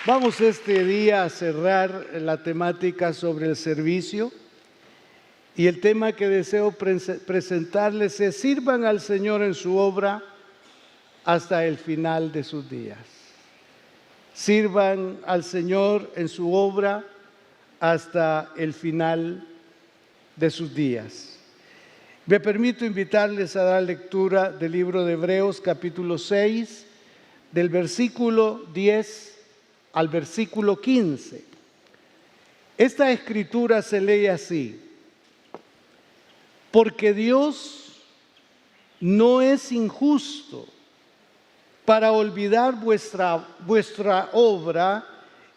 Vamos este día a cerrar la temática sobre el servicio y el tema que deseo presentarles es: sirvan al Señor en su obra hasta el final de sus días. Sirvan al Señor en su obra hasta el final de sus días. Me permito invitarles a dar lectura del libro de Hebreos capítulo 6, del versículo 10 al versículo 15. Esta escritura se lee así: porque Dios no es injusto para olvidar vuestra obra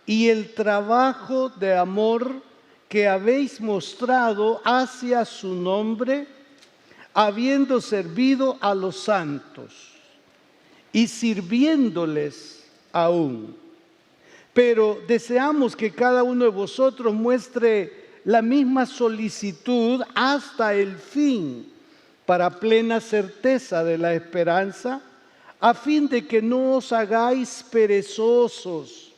y el trabajo de amor que habéis mostrado hacia su nombre, habiendo servido a los santos y sirviéndoles aún. Pero deseamos que cada uno de vosotros muestre la misma solicitud hasta el fin, para plena certeza de la esperanza, a fin de que no os hagáis perezosos,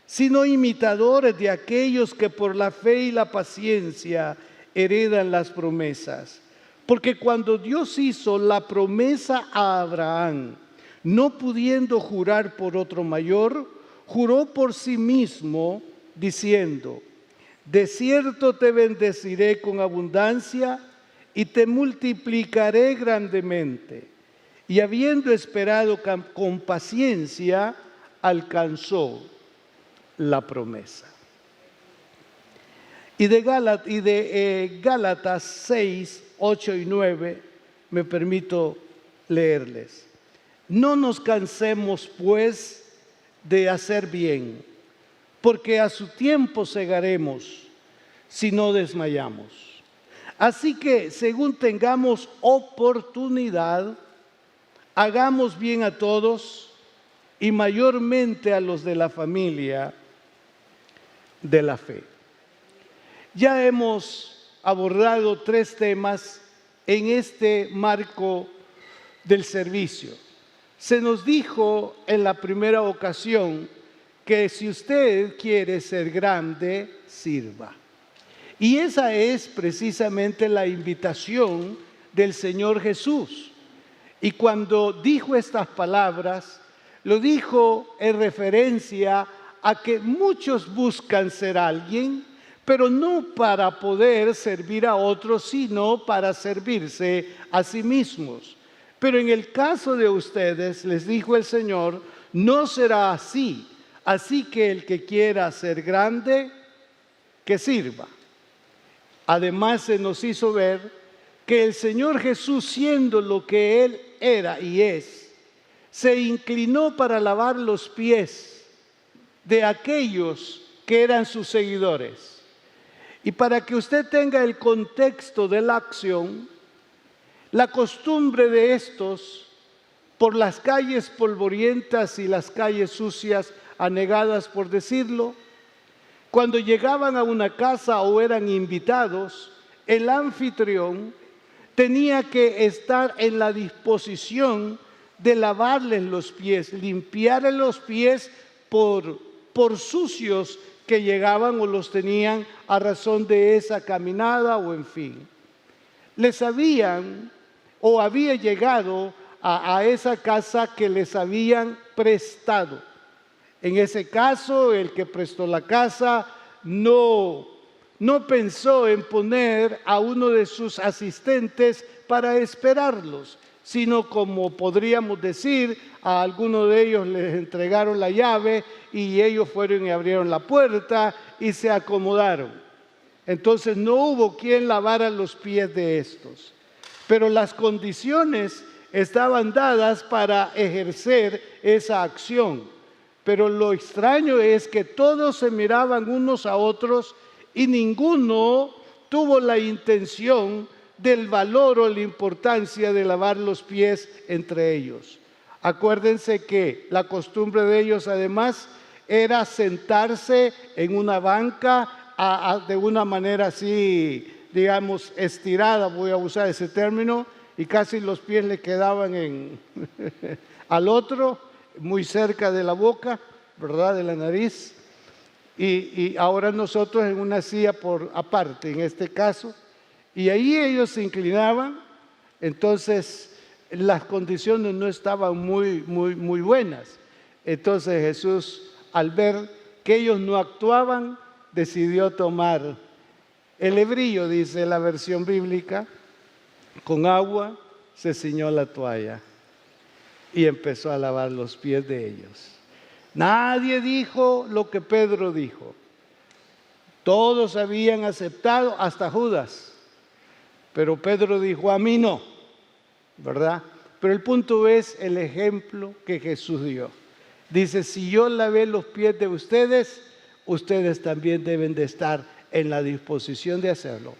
sino imitadores de aquellos que por la fe y la paciencia heredan las promesas. Porque cuando Dios hizo la promesa a Abraham, no pudiendo jurar por otro mayor, juró por sí mismo, diciendo: de cierto te bendeciré con abundancia y te multiplicaré grandemente. Y habiendo esperado con paciencia, alcanzó la promesa. Y de Gálatas 6, 8 y 9 me permito leerles: no nos cansemos pues de hacer bien, porque a su tiempo segaremos si no desmayamos. Así que, según tengamos oportunidad, hagamos bien a todos y mayormente a los de la familia de la fe. Ya hemos abordado 3 temas en este marco del servicio. Se nos dijo en la primera ocasión que si usted quiere ser grande, sirva. Y esa es precisamente la invitación del Señor Jesús. Y cuando dijo estas palabras, lo dijo en referencia a que muchos buscan ser alguien, pero no para poder servir a otros, sino para servirse a sí mismos. Pero en el caso de ustedes, les dijo el Señor, no será así. Así que el que quiera ser grande, que sirva. Además, se nos hizo ver que el Señor Jesús, siendo lo que Él era y es, se inclinó para lavar los pies de aquellos que eran sus seguidores. Y para que usted tenga el contexto de la acción, la costumbre de estos, por las calles polvorientas y las calles sucias, anegadas por decirlo, cuando llegaban a una casa o eran invitados, el anfitrión tenía que estar en la disposición de lavarles los pies, limpiarles los pies por sucios que llegaban o los tenían a razón de esa caminada o en fin. Les habían o había llegado a esa casa que les habían prestado. En ese caso, el que prestó la casa no pensó en poner a uno de sus asistentes para esperarlos, sino, como podríamos decir, a alguno de ellos les entregaron la llave y ellos fueron y abrieron la puerta y se acomodaron. Entonces no hubo quien lavara los pies de estos. Pero las condiciones estaban dadas para ejercer esa acción. Pero lo extraño es que todos se miraban unos a otros y ninguno tuvo la intención del valor o la importancia de lavar los pies entre ellos. Acuérdense que la costumbre de ellos además era sentarse en una banca de una manera así, digamos, estirada, voy a usar ese término, y casi los pies le quedaban al otro, muy cerca de la boca, ¿verdad?, de la nariz. Y ahora nosotros en una silla por aparte, en este caso. Y ahí ellos se inclinaban. Entonces las condiciones no estaban muy buenas. Entonces Jesús, al ver que ellos no actuaban, decidió tomar el hebrillo, dice la versión bíblica, con agua se ciñó la toalla y empezó a lavar los pies de ellos. Nadie dijo lo que Pedro dijo. Todos habían aceptado, hasta Judas. Pero Pedro dijo, a mí no, ¿verdad? Pero el punto es el ejemplo que Jesús dio. Dice, si yo lavé los pies de ustedes, ustedes también deben de estar en la disposición de hacerlo.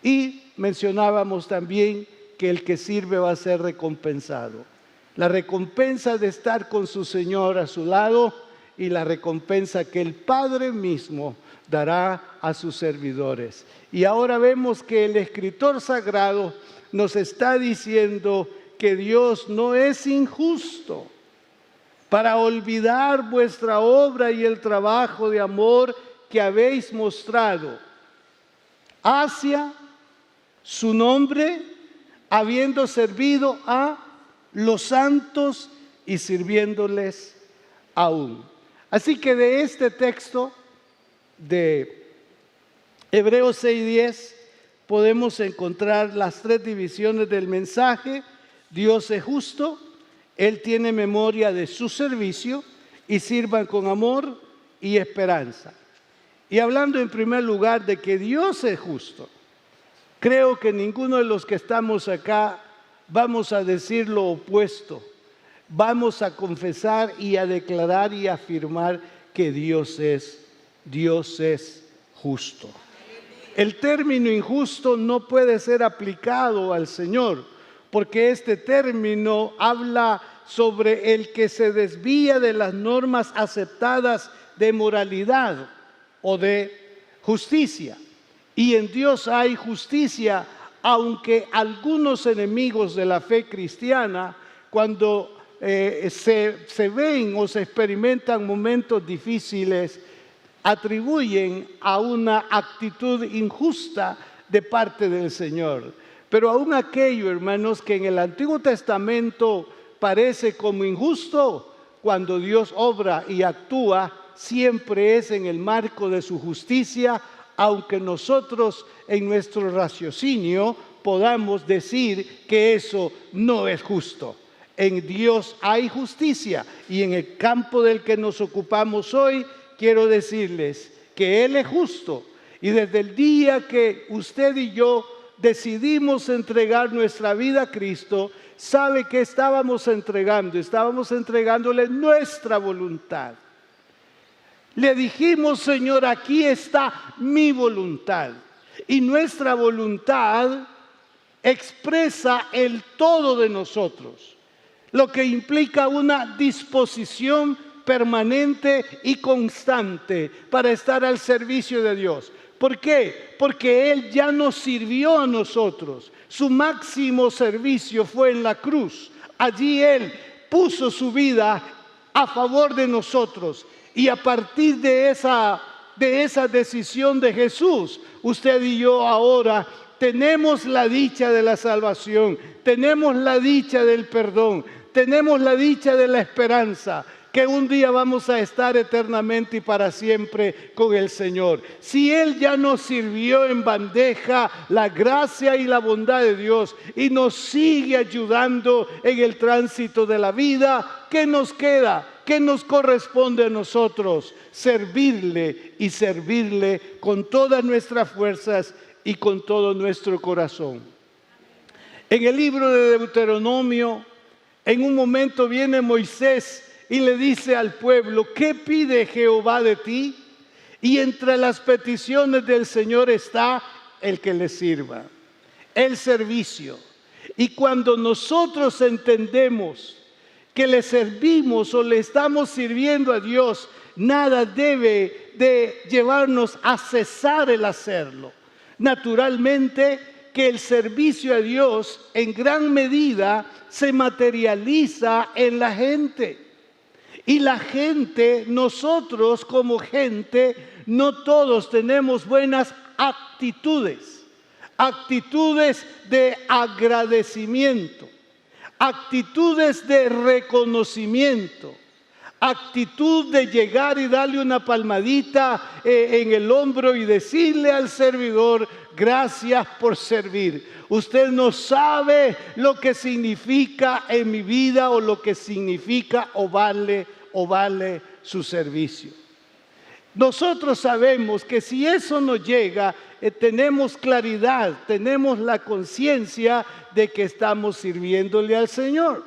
Y mencionábamos también que el que sirve va a ser recompensado. La recompensa de estar con su Señor a su lado y la recompensa que el Padre mismo dará a sus servidores. Y ahora vemos que el escritor sagrado nos está diciendo que Dios no es injusto para olvidar vuestra obra y el trabajo de amor que habéis mostrado hacia su nombre, habiendo servido a los santos y sirviéndoles aún. Así que de este texto de Hebreos 6:10 podemos encontrar las tres divisiones del mensaje. Dios es justo, Él tiene memoria de su servicio y sirvan con amor y esperanza. Y hablando en primer lugar de que Dios es justo, creo que ninguno de los que estamos acá vamos a decir lo opuesto. Vamos a confesar y a declarar y a afirmar que Dios es justo. El término injusto no puede ser aplicado al Señor, porque este término habla sobre el que se desvía de las normas aceptadas de moralidad o de justicia. Y en Dios hay justicia, aunque algunos enemigos de la fe cristiana, cuando se ven o se experimentan momentos difíciles, atribuyen a una actitud injusta de parte del Señor. Pero aún aquello, hermanos, que en el Antiguo Testamento parece como injusto, cuando Dios obra y actúa, siempre es en el marco de su justicia, aunque nosotros en nuestro raciocinio podamos decir que eso no es justo. En Dios hay justicia, y en el campo del que nos ocupamos hoy, quiero decirles que Él es justo, y desde el día que usted y yo decidimos entregar nuestra vida a Cristo, ¿sabe qué estábamos entregando? Estábamos entregándole nuestra voluntad. Le dijimos, Señor, aquí está mi voluntad. Y nuestra voluntad expresa el todo de nosotros, lo que implica una disposición permanente y constante para estar al servicio de Dios. ¿Por qué? Porque Él ya nos sirvió a nosotros. Su máximo servicio fue en la cruz. Allí Él puso su vida a favor de nosotros. Y a partir de esa decisión de Jesús, usted y yo ahora tenemos la dicha de la salvación, tenemos la dicha del perdón, tenemos la dicha de la esperanza, que un día vamos a estar eternamente y para siempre con el Señor. Si Él ya nos sirvió en bandeja la gracia y la bondad de Dios y nos sigue ayudando en el tránsito de la vida, ¿qué nos queda? ¿Qué nos corresponde a nosotros? Servirle, y servirle con todas nuestras fuerzas y con todo nuestro corazón. En el libro de Deuteronomio, en un momento viene Moisés y le dice al pueblo, ¿qué pide Jehová de ti? Y entre las peticiones del Señor está el que le sirva, el servicio. Y cuando nosotros entendemos que le servimos o le estamos sirviendo a Dios, nada debe de llevarnos a cesar el hacerlo. Naturalmente que el servicio a Dios en gran medida se materializa en la gente. Y la gente, nosotros como gente, no todos tenemos buenas actitudes. Actitudes de agradecimiento, actitudes de reconocimiento, actitud de llegar y darle una palmadita en el hombro y decirle al servidor: gracias por servir. Usted no sabe lo que significa en mi vida, o lo que significa o vale su servicio. Nosotros sabemos que si eso nos llega, tenemos claridad, tenemos la conciencia de que estamos sirviéndole al Señor.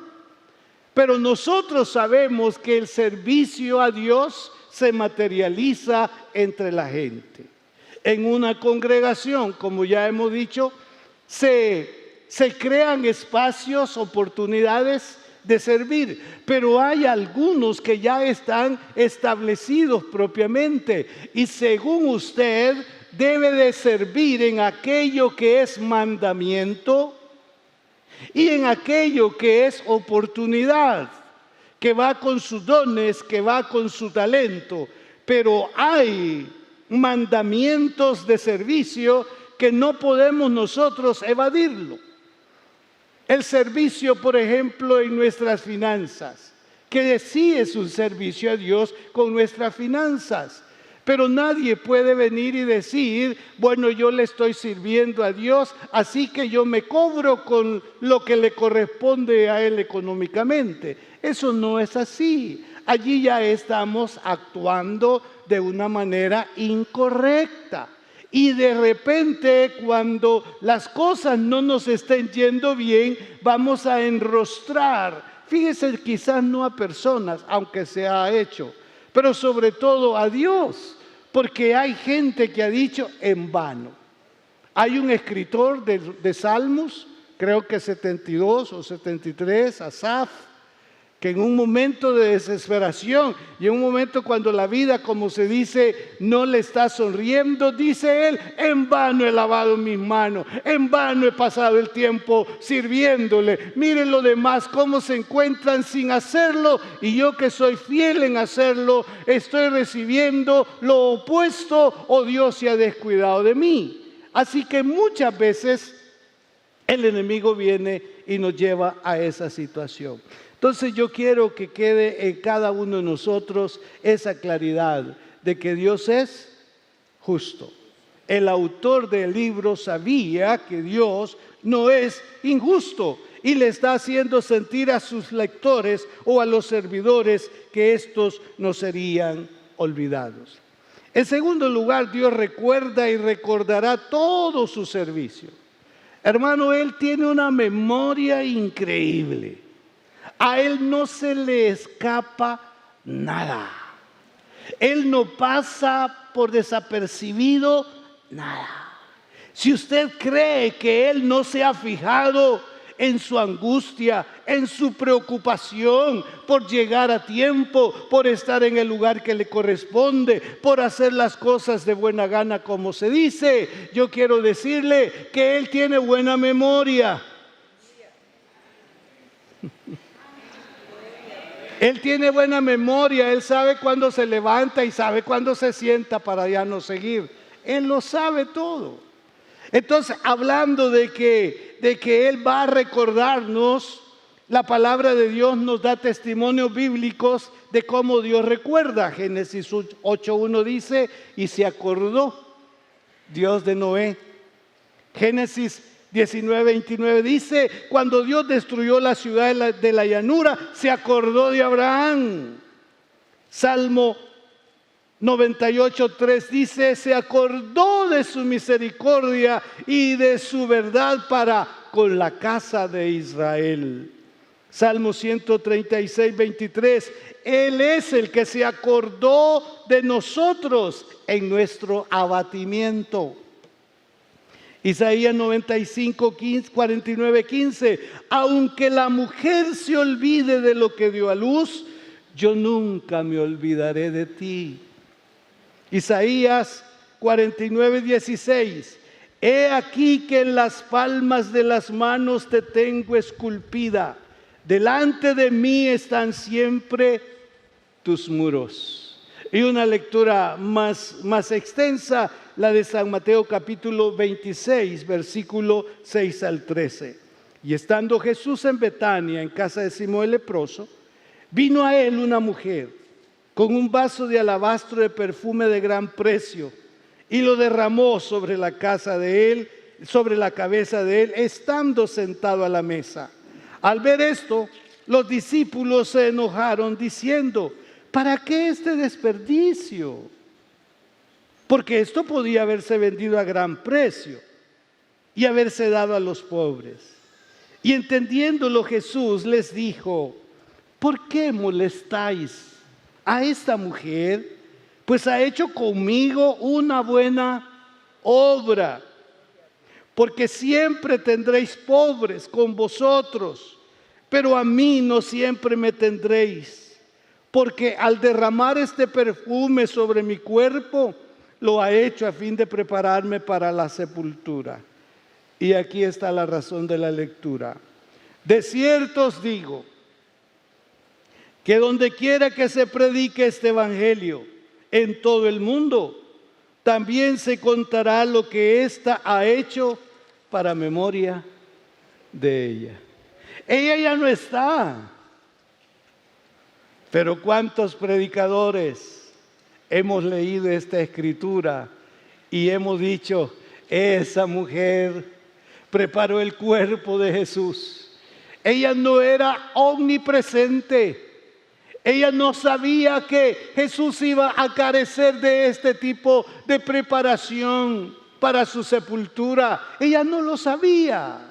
Pero nosotros sabemos que el servicio a Dios se materializa entre la gente. En una congregación, como ya hemos dicho, se crean espacios, oportunidades de servir, pero hay algunos que ya están establecidos propiamente, y según usted debe de servir en aquello que es mandamiento y en aquello que es oportunidad, que va con sus dones, que va con su talento. Pero hay mandamientos de servicio que no podemos nosotros evadirlo. El servicio, por ejemplo, en nuestras finanzas, que sí es un servicio a Dios con nuestras finanzas. Pero nadie puede venir y decir: bueno, yo le estoy sirviendo a Dios, así que yo me cobro con lo que le corresponde a Él económicamente. Eso no es así. Allí ya estamos actuando de una manera incorrecta. Y de repente, cuando las cosas no nos estén yendo bien, vamos a enrostrar. Fíjese, quizás no a personas, aunque se ha hecho, pero sobre todo a Dios, porque hay gente que ha dicho: en vano. Hay un escritor de Salmos, creo que 72 o 73, Asaf, que en un momento de desesperación y en un momento cuando la vida, como se dice, no le está sonriendo, dice él: en vano he lavado mis manos, en vano he pasado el tiempo sirviéndole. Miren los demás cómo se encuentran sin hacerlo, y yo, que soy fiel en hacerlo, estoy recibiendo lo opuesto, o Dios se ha descuidado de mí. Así que muchas veces el enemigo viene y nos lleva a esa situación. Entonces yo quiero que quede en cada uno de nosotros esa claridad de que Dios es justo. El autor del libro sabía que Dios no es injusto, y le está haciendo sentir a sus lectores o a los servidores que estos no serían olvidados. En segundo lugar, Dios recuerda y recordará todo su servicio. Hermano, Él tiene una memoria increíble. A Él no se le escapa nada. Él no pasa por desapercibido nada. Si usted cree que Él no se ha fijado en su angustia, en su preocupación por llegar a tiempo, por estar en el lugar que le corresponde, por hacer las cosas de buena gana, como se dice, yo quiero decirle que Él tiene buena memoria. Él tiene buena memoria. Él sabe cuándo se levanta y sabe cuándo se sienta para ya no seguir. Él lo sabe todo. Entonces, hablando de que Él va a recordarnos, la palabra de Dios nos da testimonios bíblicos de cómo Dios recuerda. Génesis 8:1 dice: y se acordó Dios de Noé. Génesis 19:29 dice: cuando Dios destruyó la ciudad de la llanura, se acordó de Abraham. Salmo 98:3 dice: se acordó de su misericordia y de su verdad para con la casa de Israel. Salmo 136:23: Él es el que se acordó de nosotros en nuestro abatimiento. Isaías 49:15: aunque la mujer se olvide de lo que dio a luz, yo nunca me olvidaré de ti. Isaías 49:16: he aquí que en las palmas de las manos te tengo esculpida, delante de mí están siempre tus muros. Y una lectura más extensa, la de San Mateo capítulo 26, versículo 6 al 13. Y estando Jesús en Betania, en casa de Simón el leproso, vino a él una mujer con un vaso de alabastro de perfume de gran precio, y lo derramó sobre la cabeza de él, estando sentado a la mesa. Al ver esto, los discípulos se enojaron diciendo: ¿para qué este desperdicio? Porque esto podía haberse vendido a gran precio y haberse dado a los pobres. Y entendiéndolo, Jesús les dijo: ¿por qué molestáis a esta mujer? Pues ha hecho conmigo una buena obra. Porque siempre tendréis pobres con vosotros, pero a mí no siempre me tendréis. Porque al derramar este perfume sobre mi cuerpo, lo ha hecho a fin de prepararme para la sepultura. Y aquí está la razón de la lectura. De cierto os digo, que donde quiera que se predique este evangelio en todo el mundo, también se contará lo que ésta ha hecho para memoria de ella. Ella ya no está. Pero ¿cuántos predicadores hemos leído esta escritura y hemos dicho: esa mujer preparó el cuerpo de Jesús? Ella no era omnipresente. Ella no sabía que Jesús iba a carecer de este tipo de preparación para su sepultura. Ella no lo sabía.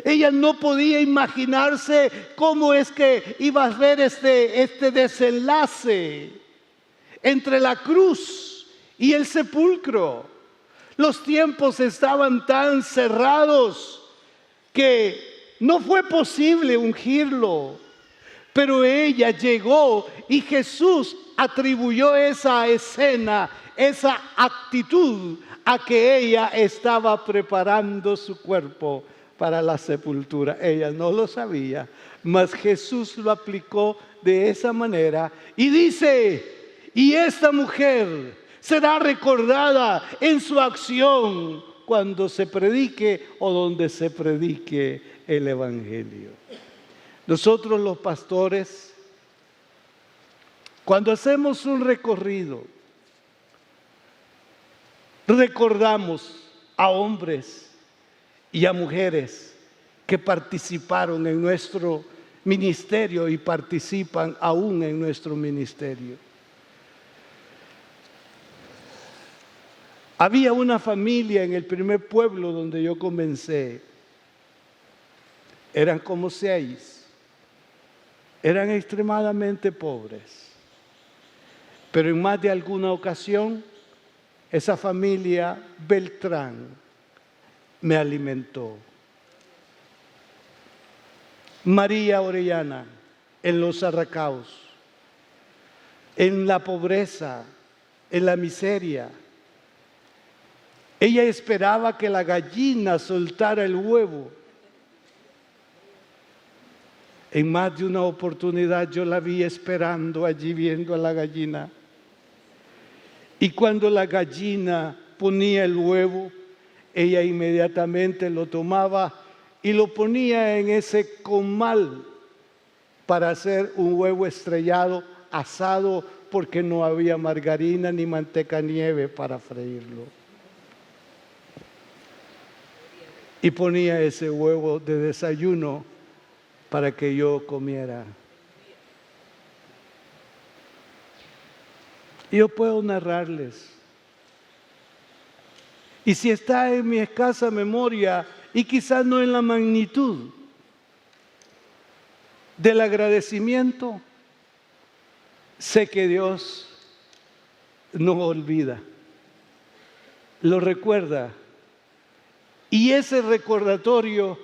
Ella no podía imaginarse cómo es que iba a ver este desenlace entre la cruz y el sepulcro. Los tiempos estaban tan cerrados que no fue posible ungirlo. Pero ella llegó y Jesús atribuyó esa escena, esa actitud, a que ella estaba preparando su cuerpo para la sepultura. Ella no lo sabía, mas Jesús lo aplicó de esa manera y dice: y esta mujer será recordada en su acción cuando se predique o donde se predique el evangelio. Nosotros los pastores, cuando hacemos un recorrido, recordamos a hombres y a mujeres que participaron en nuestro ministerio y participan aún en nuestro ministerio. Había una familia en el primer pueblo donde yo comencé. Eran como 6. Eran extremadamente pobres. Pero en más de alguna ocasión, esa familia Beltrán me alimentó. María Orellana, en los arracaos, en la pobreza, en la miseria. Ella esperaba que la gallina soltara el huevo. En más de una oportunidad yo la vi esperando allí, viendo a la gallina. Y cuando la gallina ponía el huevo, ella inmediatamente lo tomaba y lo ponía en ese comal para hacer un huevo estrellado, asado, porque no había margarina ni manteca nieve para freírlo. Y ponía ese huevo de desayuno para que yo comiera. Yo puedo narrarles. Y si está en mi escasa memoria, y quizás no en la magnitud del agradecimiento, sé que Dios no olvida, lo recuerda. Y ese recordatorio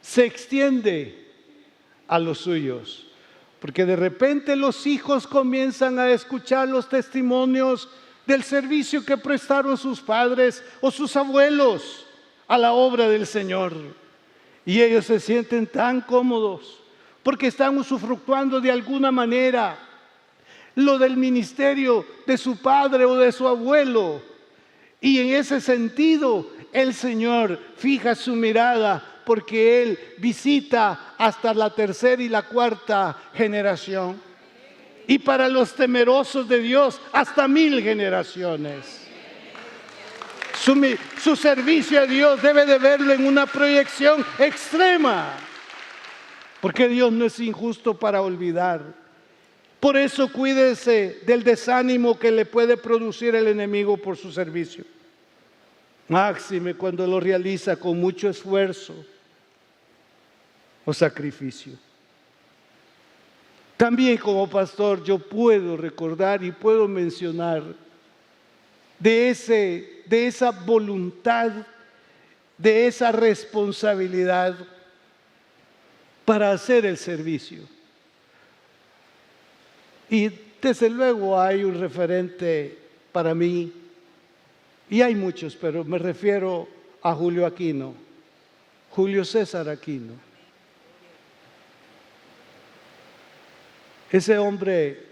se extiende a los suyos, porque de repente los hijos comienzan a escuchar los testimonios del servicio que prestaron sus padres o sus abuelos a la obra del Señor. Y ellos se sienten tan cómodos porque están usufructuando de alguna manera lo del ministerio de su padre o de su abuelo. Y en ese sentido, el Señor fija su mirada porque Él visita hasta la tercera y la cuarta generación. Y para los temerosos de Dios, hasta 1000 generaciones. Su servicio a Dios debe de verlo en una proyección extrema, porque Dios no es injusto para olvidar. Por eso cuídese del desánimo que le puede producir el enemigo por su servicio. Máxime cuando lo realiza con mucho esfuerzo o sacrificio. También como pastor yo puedo recordar y puedo mencionar de esa voluntad, de esa responsabilidad para hacer el servicio. Y desde luego hay un referente para mí, y hay muchos, pero me refiero a Julio Aquino, Julio César Aquino. Ese hombre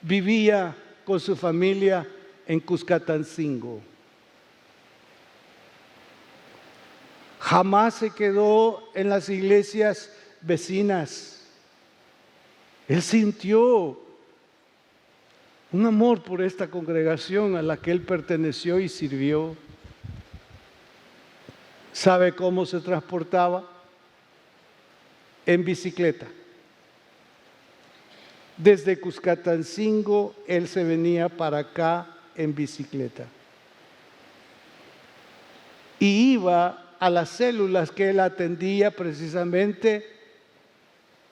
vivía con su familia en Cuscatancingo. Jamás se quedó en las iglesias vecinas. Él sintió un amor por esta congregación a la que él perteneció y sirvió. ¿Sabe cómo se transportaba? En bicicleta. Desde Cuscatancingo él se venía para acá en bicicleta. Y iba a las células que él atendía precisamente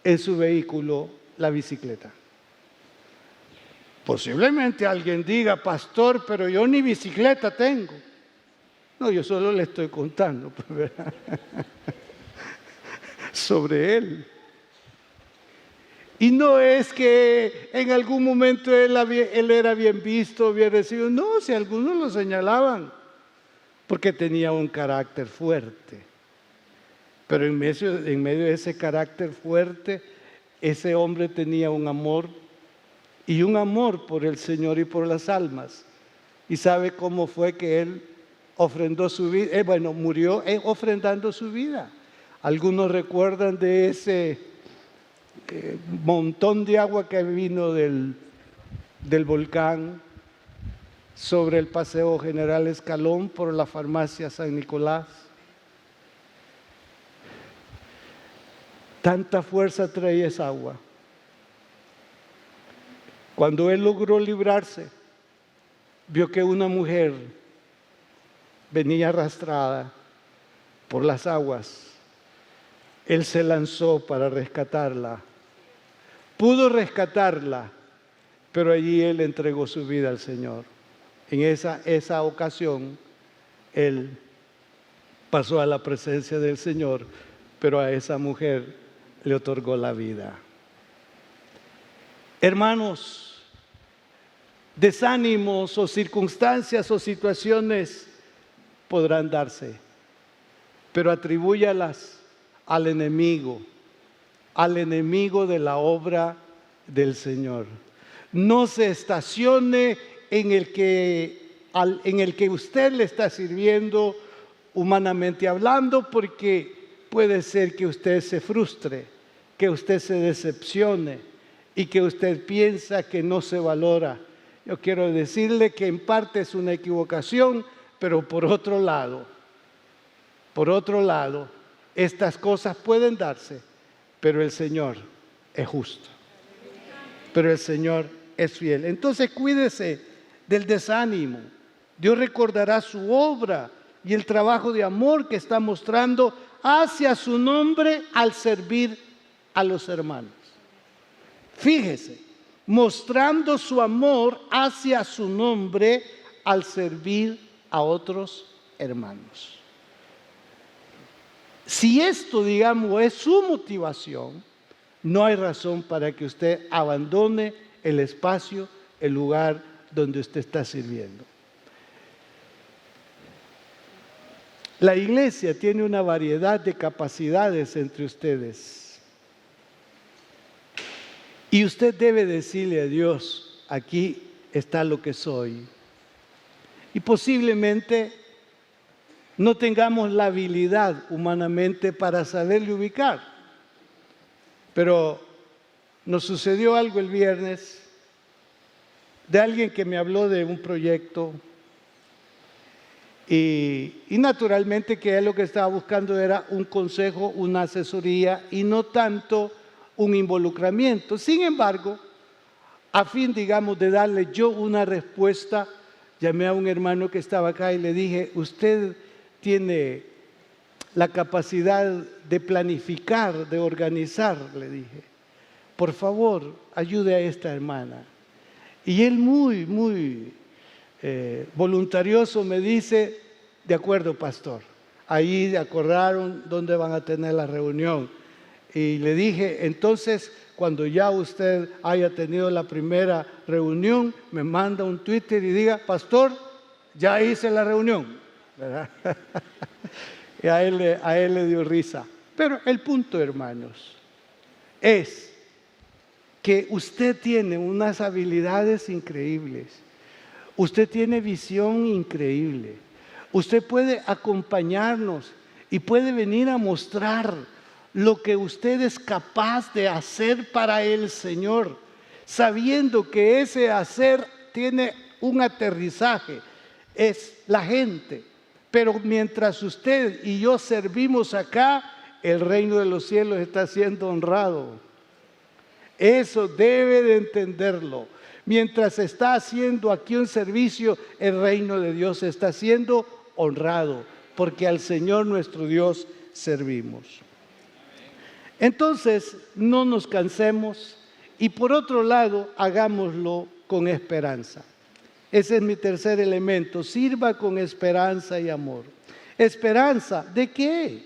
en su vehículo, la bicicleta. Posiblemente alguien diga, pastor, pero yo ni bicicleta tengo. No, yo solo le estoy contando sobre él. Y no es que en algún momento él era bien visto, bien recibido. No, si algunos lo señalaban, porque tenía un carácter fuerte. Pero en medio de ese carácter fuerte, ese hombre tenía un amor, y un amor por el Señor y por las almas. ¿Y sabe cómo fue que él ofrendó su vida? Murió ofrendando su vida. Algunos recuerdan de ese montón de agua que vino del volcán sobre el Paseo General Escalón por la farmacia San Nicolás. Tanta fuerza traía esa agua. Cuando él logró librarse, vio que una mujer venía arrastrada por las aguas. Él se lanzó para rescatarla. Pudo rescatarla, pero allí él entregó su vida al Señor. En esa ocasión, él pasó a la presencia del Señor, pero a esa mujer le otorgó la vida. Hermanos, desánimos o circunstancias o situaciones podrán darse, pero atribúyalas al enemigo de la obra del Señor. No se estacione en el que usted le está sirviendo humanamente hablando, porque puede ser que usted se frustre, que usted se decepcione y que usted piensa que no se valora. Yo quiero decirle que en parte es una equivocación, pero por otro lado, estas cosas pueden darse, pero el Señor es justo, pero el Señor es fiel. Entonces cuídese del desánimo. Dios recordará su obra y el trabajo de amor que está mostrando hacia su nombre al servir a los hermanos. Fíjese, mostrando su amor hacia su nombre al servir a otros hermanos. Si esto, digamos, es su motivación, no hay razón para que usted abandone el espacio, el lugar donde usted está sirviendo. La iglesia tiene una variedad de capacidades entre ustedes. Y usted debe decirle a Dios, aquí está lo que soy. Y posiblemente no tengamos la habilidad humanamente para saberle ubicar. Pero nos sucedió algo el viernes de alguien que me habló de un proyecto y naturalmente que él lo que estaba buscando era un consejo, una asesoría y no tanto un involucramiento. Sin embargo, a fin, digamos, de darle yo una respuesta, llamé a un hermano que estaba acá y le dije, usted tiene la capacidad de planificar, de organizar, le dije. Por favor, ayude a esta hermana. Y él muy voluntarioso me dice, de acuerdo, pastor. Ahí acordaron dónde van a tener la reunión. Y le dije, entonces, cuando ya usted haya tenido la primera reunión, me manda un Twitter y diga, pastor, ya hice la reunión. ¿Verdad? Y a él le dio risa. Pero el punto, hermanos, es que usted tiene unas habilidades increíbles. Usted tiene visión increíble. Usted puede acompañarnos y puede venir a mostrar lo que usted es capaz de hacer para el Señor, sabiendo que ese hacer tiene un aterrizaje, es la gente. Pero mientras usted y yo servimos acá, el reino de los cielos está siendo honrado. Eso debe de entenderlo. Mientras está haciendo aquí un servicio, el reino de Dios está siendo honrado, porque al Señor nuestro Dios servimos. Entonces, no nos cansemos y por otro lado, hagámoslo con esperanza. Ese es mi tercer elemento, sirva con esperanza y amor. ¿Esperanza de qué?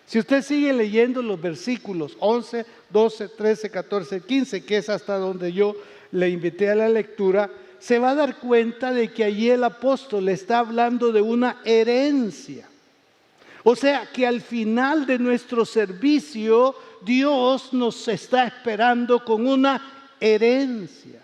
Si usted sigue leyendo los versículos 11, 12, 13, 14, 15, que es hasta donde yo le invité a la lectura, se va a dar cuenta de que allí el apóstol está hablando de una herencia. O sea, que al final de nuestro servicio, Dios nos está esperando con una herencia.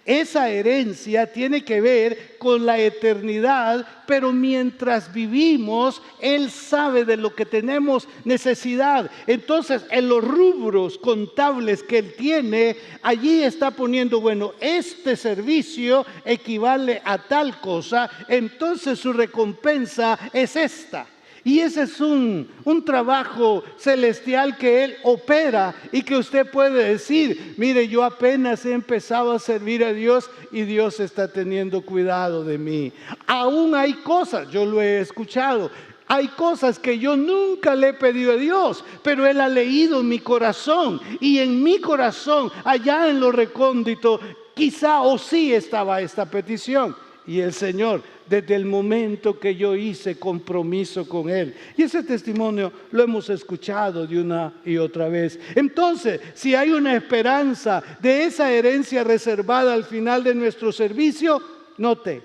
Esa herencia tiene que ver con la eternidad, pero mientras vivimos, Él sabe de lo que tenemos necesidad. Entonces, en los rubros contables que Él tiene, allí está poniendo, bueno, este servicio equivale a tal cosa, entonces su recompensa es esta. Y ese es un trabajo celestial que Él opera y que usted puede decir, mire, yo apenas he empezado a servir a Dios y Dios está teniendo cuidado de mí. Aún hay cosas, yo lo he escuchado, hay cosas que yo nunca le he pedido a Dios, pero Él ha leído mi corazón y en mi corazón, allá en lo recóndito, quizá o sí estaba esta petición. Y el Señor, desde el momento que yo hice compromiso con Él. Y ese testimonio lo hemos escuchado de una y otra vez. Entonces, si hay una esperanza de esa herencia reservada al final de nuestro servicio, note,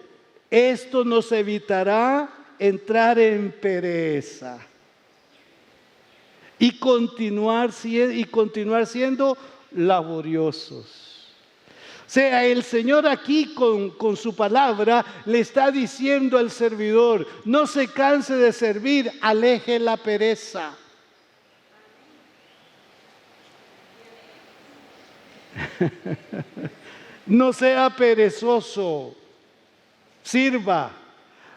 esto nos evitará entrar en pereza y continuar siendo laboriosos. O sea, el Señor aquí con su palabra le está diciendo al servidor, no se canse de servir, aleje la pereza. No sea perezoso, sirva.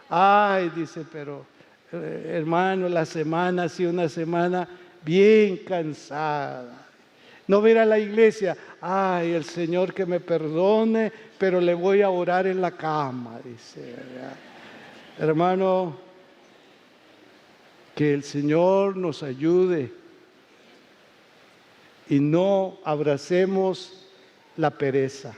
Ay, dice, pero hermano, la semana ha sido una semana bien cansada. No ver a la iglesia, ay, el Señor que me perdone, pero le voy a orar en la cama, dice, ¿verdad? Hermano, que el Señor nos ayude y no abracemos la pereza.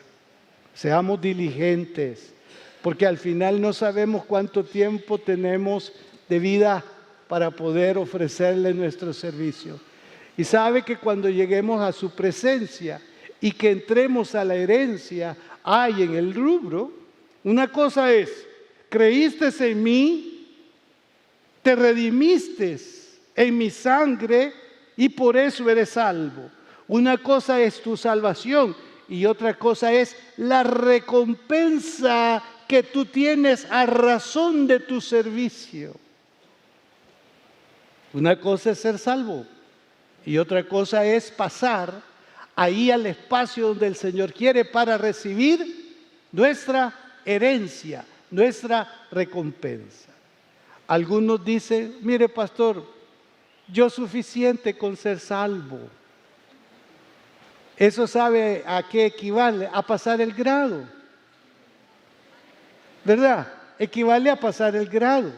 Seamos diligentes, porque al final no sabemos cuánto tiempo tenemos de vida para poder ofrecerle nuestro servicio. Y sabe que cuando lleguemos a su presencia y que entremos a la herencia, hay en el rubro, una cosa es, creíste en mí, te redimiste en mi sangre y por eso eres salvo. Una cosa es tu salvación y otra cosa es la recompensa que tú tienes a razón de tu servicio. Una cosa es ser salvo y otra cosa es pasar ahí al espacio donde el Señor quiere para recibir nuestra herencia, nuestra recompensa. Algunos dicen, mire pastor, yo suficiente con ser salvo. ¿Eso sabe a qué equivale? A pasar el grado. ¿Verdad? Equivale a pasar el grado.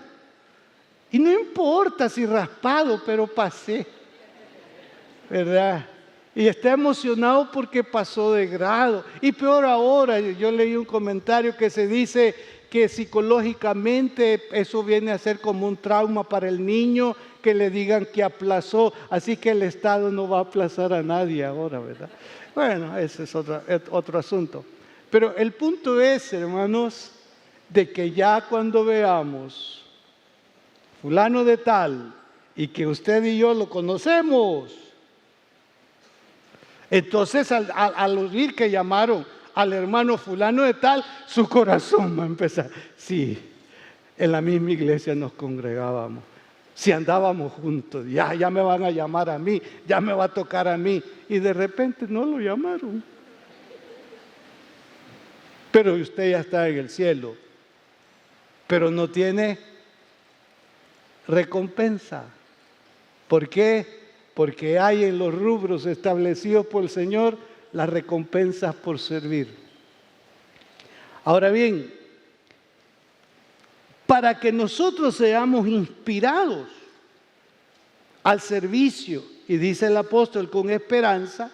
Y no importa si raspado, pero pasé. ¿Verdad? Y está emocionado porque pasó de grado. Y peor ahora, yo leí un comentario que se dice que psicológicamente eso viene a ser como un trauma para el niño, que le digan que aplazó, así que el Estado no va a aplazar a nadie ahora, ¿verdad? Bueno, ese es otro asunto. Pero el punto es, hermanos, de que ya cuando veamos fulano de tal y que usted y yo lo conocemos, entonces al oír que llamaron al hermano fulano de tal, su corazón va a empezar. Sí, en la misma iglesia nos congregábamos. Si andábamos juntos, ya me van a llamar a mí, ya me va a tocar a mí. Y de repente no lo llamaron. Pero usted ya está en el cielo. Pero no tiene recompensa. ¿Por qué? Porque hay en los rubros establecidos por el Señor las recompensas por servir. Ahora bien, para que nosotros seamos inspirados al servicio, y dice el apóstol, con esperanza,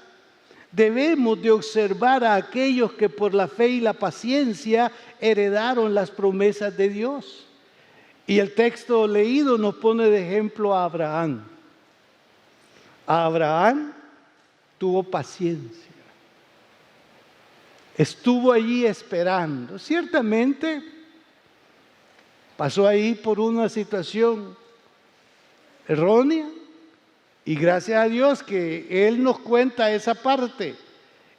debemos de observar a aquellos que por la fe y la paciencia heredaron las promesas de Dios. Y el texto leído nos pone de ejemplo a Abraham. Abraham tuvo paciencia. Estuvo allí esperando. Ciertamente pasó ahí por una situación errónea y gracias a Dios que Él nos cuenta esa parte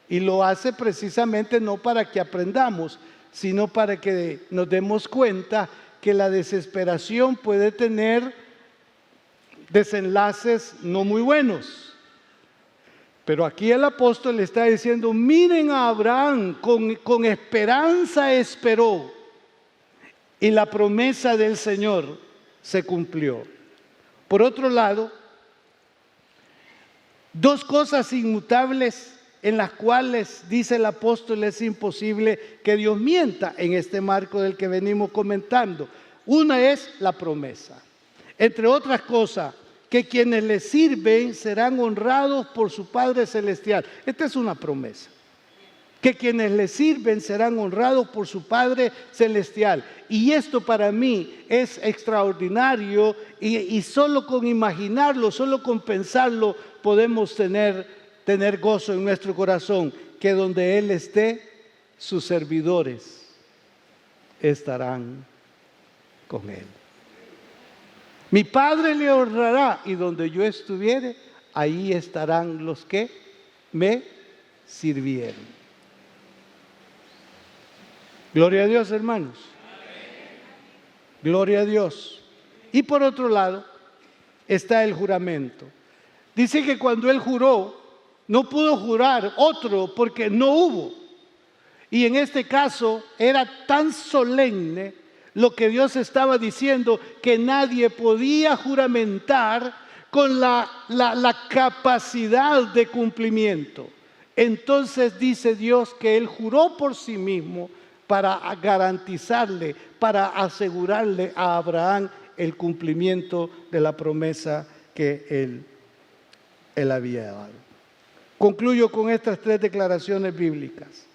y lo hace precisamente no para que aprendamos, sino para que nos demos cuenta que la desesperación puede tener desenlaces no muy buenos. Pero aquí el apóstol le está diciendo, miren a Abraham, con esperanza esperó y la promesa del Señor se cumplió. Por otro lado, dos cosas inmutables en las cuales, dice el apóstol, es imposible que Dios mienta en este marco del que venimos comentando. Una es la promesa. Entre otras cosas, que quienes le sirven serán honrados por su Padre Celestial. Esta es una promesa. Que quienes le sirven serán honrados por su Padre Celestial. Y esto para mí es extraordinario y solo con imaginarlo, solo con pensarlo, podemos tener gozo en nuestro corazón, que donde Él esté, sus servidores estarán con Él. Mi Padre le honrará y donde yo estuviere, ahí estarán los que me sirvieron. Gloria a Dios, hermanos. Gloria a Dios. Y por otro lado está el juramento. Dice que cuando Él juró, no pudo jurar otro porque no hubo. Y en este caso era tan solemne lo que Dios estaba diciendo que nadie podía juramentar con la capacidad de cumplimiento. Entonces dice Dios que Él juró por sí mismo para garantizarle, para asegurarle a Abraham el cumplimiento de la promesa que él había dado. Concluyo con estas tres declaraciones bíblicas.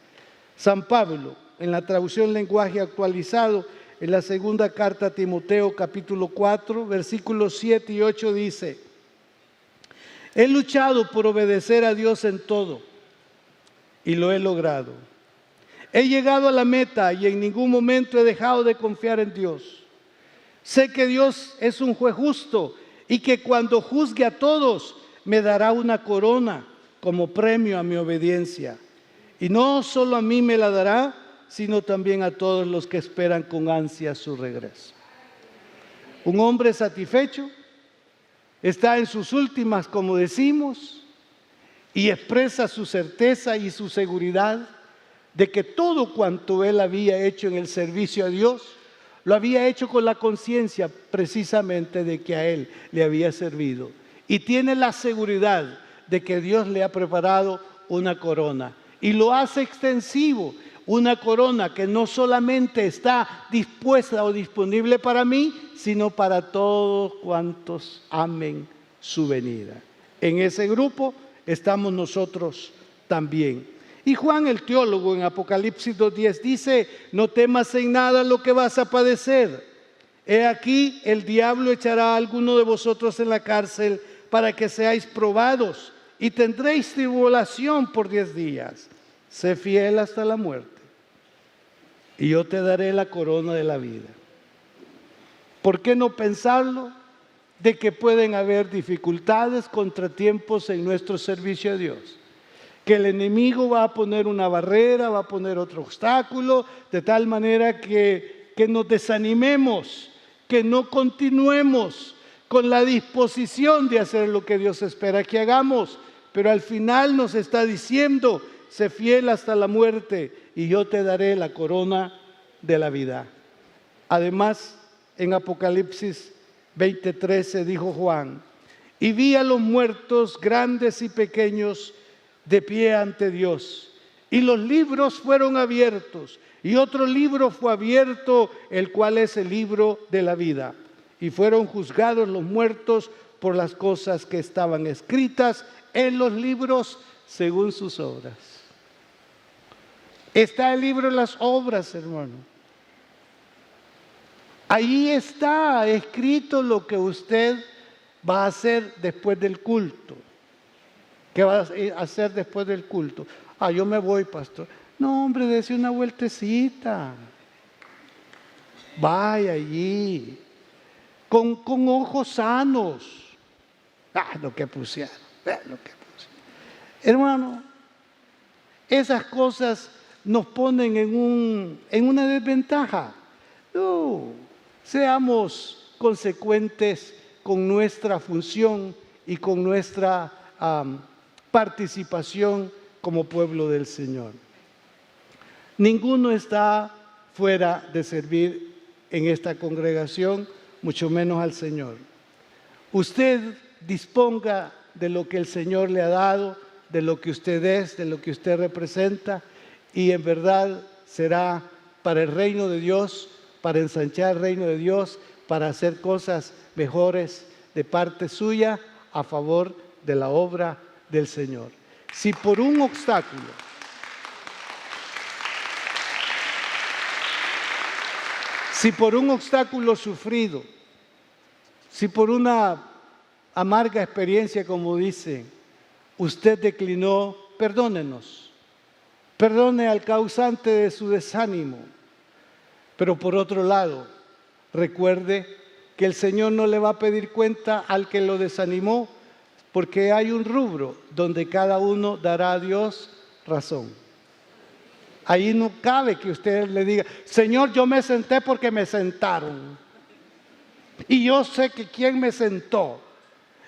San Pablo, en la traducción lenguaje actualizado, en la segunda carta a Timoteo, capítulo 4, versículos 7 y 8 dice: he luchado por obedecer a Dios en todo y lo he logrado. He llegado a la meta y en ningún momento he dejado de confiar en Dios. Sé que Dios es un juez justo y que cuando juzgue a todos me dará una corona como premio a mi obediencia. Y no solo a mí me la dará, sino también a todos los que esperan con ansia su regreso. Un hombre satisfecho está en sus últimas, como decimos, y expresa su certeza y su seguridad de que todo cuanto él había hecho en el servicio a Dios, lo había hecho con la conciencia precisamente de que a él le había servido. Y tiene la seguridad de que Dios le ha preparado una corona. Y lo hace extensivo, una corona que no solamente está dispuesta o disponible para mí, sino para todos cuantos amen su venida. En ese grupo estamos nosotros también. Y Juan el teólogo en Apocalipsis 2:10 dice: no temas en nada lo que vas a padecer. He aquí, el diablo echará a alguno de vosotros en la cárcel para que seáis probados, y tendréis tribulación por 10 días. Sé fiel hasta la muerte, y yo te daré la corona de la vida. ¿Por qué no pensarlo? De que pueden haber dificultades, contratiempos en nuestro servicio a Dios. Que el enemigo va a poner una barrera, va a poner otro obstáculo, de tal manera que nos desanimemos, que no continuemos con la disposición de hacer lo que Dios espera que hagamos. Pero al final nos está diciendo: sé fiel hasta la muerte y yo te daré la corona de la vida. Además, en Apocalipsis 20:13 dijo Juan: y vi a los muertos, grandes y pequeños, de pie ante Dios. Y los libros fueron abiertos, y otro libro fue abierto, el cual es el libro de la vida. Y fueron juzgados los muertos por las cosas que estaban escritas en los libros según sus obras. Está el libro de las obras, hermano. Ahí está escrito lo que usted va a hacer después del culto. ¿Qué va a hacer después del culto? Yo me voy, pastor. No, hombre, dése una vueltecita. Vaya allí. Con ojos sanos. Lo que pusieron. Hermano, esas cosas nos ponen en una desventaja. No, seamos consecuentes con nuestra función y con nuestra participación como pueblo del Señor. Ninguno está fuera de servir en esta congregación, mucho menos al Señor. Usted disponga de lo que el Señor le ha dado, de lo que usted es, de lo que usted representa, y en verdad será para el reino de Dios, para ensanchar el reino de Dios, para hacer cosas mejores de parte suya a favor de la obra del Señor. Si por un obstáculo sufrido, si por una amarga experiencia, como dice, usted declinó, perdónenos, perdone al causante de su desánimo, pero por otro lado, recuerde que el Señor no le va a pedir cuenta al que lo desanimó, porque hay un rubro donde cada uno dará a Dios razón. Ahí no cabe que usted le diga: Señor, yo me senté porque me sentaron. Y yo sé que quién me sentó.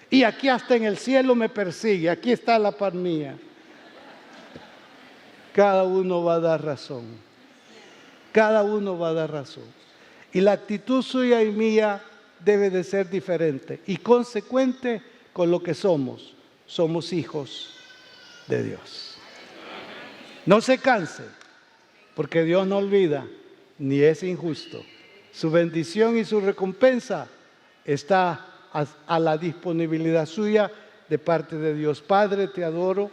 Y aquí hasta en el cielo me persigue. Aquí está la paz mía. Cada uno va a dar razón. Cada uno va a dar razón. Y la actitud suya y mía debe de ser diferente y consecuente con lo que somos. Somos hijos de Dios. No se canse, porque Dios no olvida ni es injusto. Su bendición y su recompensa está a la disponibilidad suya de parte de Dios. Padre, te adoro.